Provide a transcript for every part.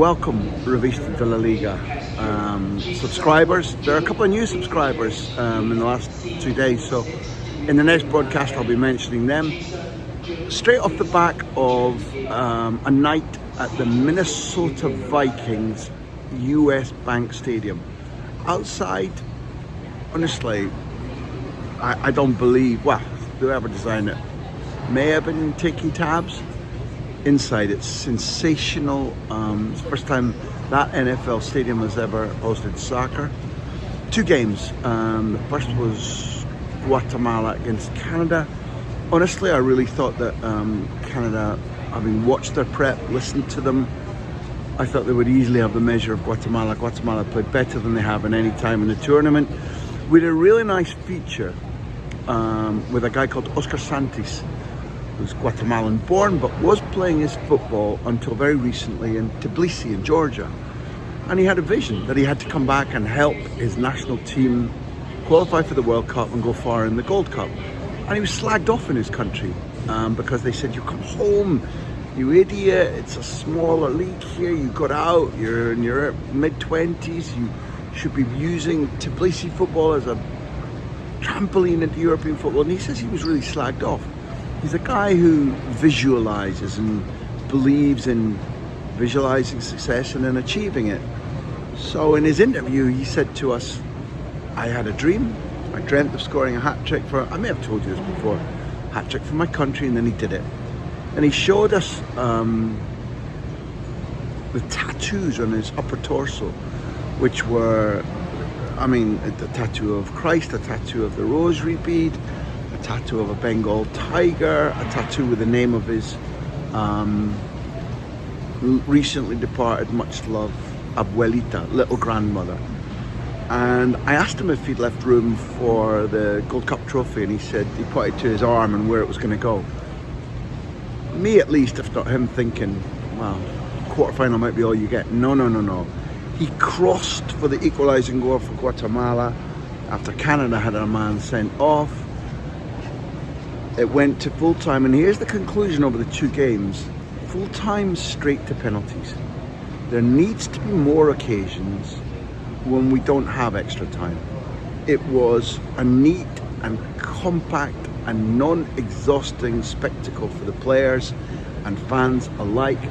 welcome Revista de la Liga subscribers. There are a couple of new subscribers in the last 2 days, so in the next broadcast I'll be mentioning them. Straight off the back of a night at the Minnesota Vikings US Bank Stadium. Outside, honestly, I don't believe, well, whoever designed it may have been taking tabs. Inside, it's sensational. It's the first time that NFL stadium has ever hosted soccer. 2 games. The first was Guatemala against Canada. Honestly, I really thought that Canada, having watched their prep, listened to them, I thought they would easily have the measure of Guatemala. Guatemala played better than they have in any time in the tournament. We had a really nice feature with a guy called Oscar Santis, who's Guatemalan born but was playing his football until very recently in Tbilisi in Georgia. And he had a vision that he had to come back and help his national team qualify for the World Cup and go far in the Gold Cup. And he was slagged off in his country because they said, you come home, you idiot, it's a smaller league here, you got out, you're in your mid-20s, you should be using Tbilisi football as a trampoline into European football. And he says he was really slagged off. He's a guy who visualizes and believes in visualizing success and then achieving it. So in his interview, he said to us, I had a dream. I dreamt of scoring a hat-trick for, I may have told you this before, hat-trick for my country, and then he did it. And he showed us the tattoos on his upper torso, which were, I mean, a tattoo of Christ, a tattoo of the rosary bead, a tattoo of a Bengal tiger, a tattoo with the name of his recently departed, much loved abuelita, little grandmother. And I asked him if he'd left room for the Gold Cup trophy, and he said he pointed to his arm and where it was going to go. Me at least, if not him, thinking, well, quarterfinal might be all you get. No. He crossed for the equalising goal for Guatemala after Canada had a man sent off. It went to full time, and here's the conclusion over the 2 games. Full time straight to penalties. There needs to be more occasions when we don't have extra time. It was a neat and compact and non-exhausting spectacle for the players and fans alike.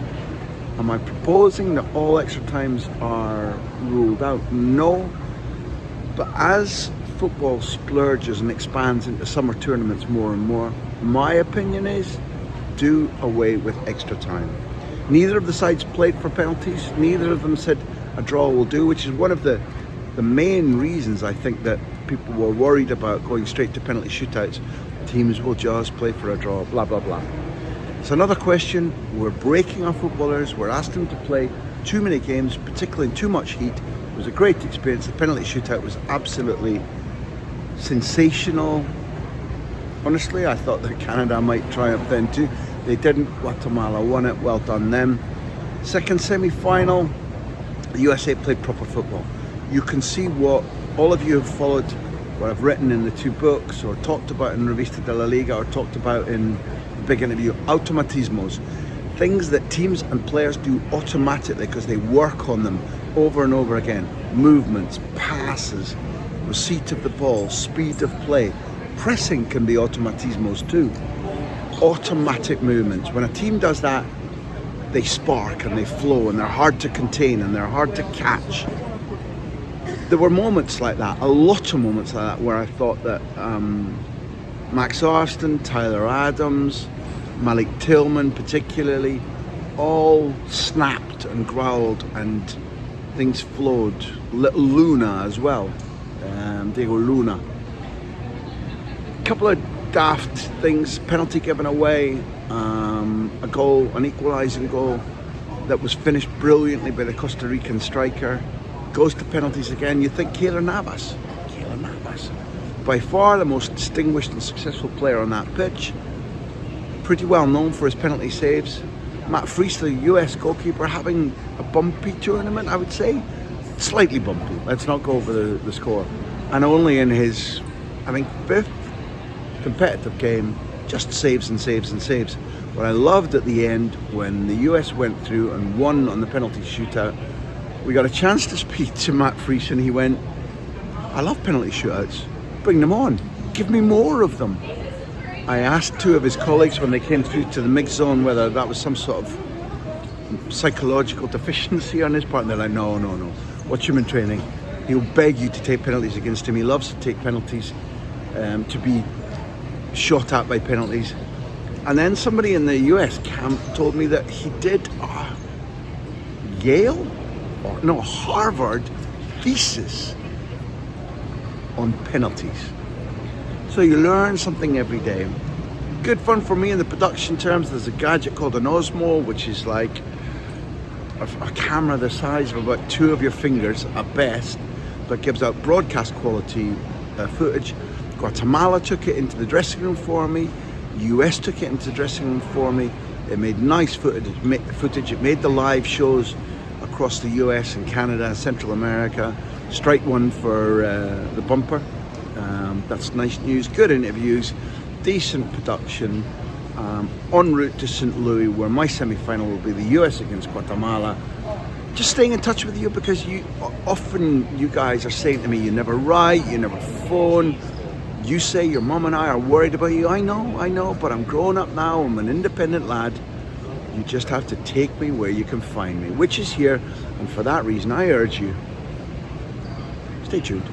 Am I proposing that all extra times are ruled out? No. But as football splurges and expands into summer tournaments more and more, my opinion is do away with extra time. Neither of the sides played for penalties. Neither of them said a draw will do, which is one of the main reasons I think that people were worried about going straight to penalty shootouts. Teams will just play for a draw, blah, blah, blah. It's another question. We're breaking our footballers. We're asking them to play too many games, particularly in too much heat. It was a great experience. The penalty shootout was absolutely sensational. Honestly, I thought that Canada might triumph then too. They didn't. Guatemala won it. Well done them. Second semi-final, the USA played proper football. You can see what all of you have followed, what I've written in the 2 books, or talked about in Revista de la Liga, or talked about in the big interview, automatismos. Things that teams and players do automatically because they work on them over and over again. Movements, passes, receipt of the ball, speed of play. Pressing can be automatismos too. Automatic movements. When a team does that, they spark and they flow, and they're hard to contain and they're hard to catch. There were moments like that, a lot of moments like that, where I thought that Max Arston, Tyler Adams, Malik Tillman particularly, all snapped and growled and things flowed. Little Luna as well, Diego Luna. A couple of daft things, penalty given away, a goal, an equalising goal that was finished brilliantly by the Costa Rican striker. Goes to penalties again. You think Keylor Navas, by far the most distinguished and successful player on that pitch, pretty well known for his penalty saves. Matt Friesler, US goalkeeper, having a bumpy tournament, I would say. Slightly bumpy, let's not go over the score. And only in his, I think, 5th competitive game, just saves and saves and saves. What I loved at the end, when the US went through and won on the penalty shootout, we got a chance to speak to Matt Friesen, and he went, I love penalty shootouts, bring them on, give me more of them. I asked two of his colleagues when they came through to the mix zone whether that was some sort of psychological deficiency on his part, and they're like, no. Watch him in training. He'll beg you to take penalties against him. He loves to take penalties, to be shot at by penalties. And then somebody in the US camp told me that he did Harvard thesis on penalties. So you learn something every day. Good fun for me in the production terms. There's a gadget called an Osmo, which is like a camera the size of about two of your fingers at best, that gives out broadcast quality footage. Guatemala took it into the dressing room for me. US took it into the dressing room for me. It made nice footage. It made the live shows across the US and Canada and Central America. Strike one for the bumper. That's nice news. Good interviews, decent production. En route to St. Louis, where my semi-final will be the US against Guatemala. Just staying in touch with you, because you guys are saying to me, you never write, you never phone. You say your mom and I are worried about you. I know, but I'm grown up now. I'm an independent lad. You just have to take me where you can find me, which is here. And for that reason, I urge you, stay tuned.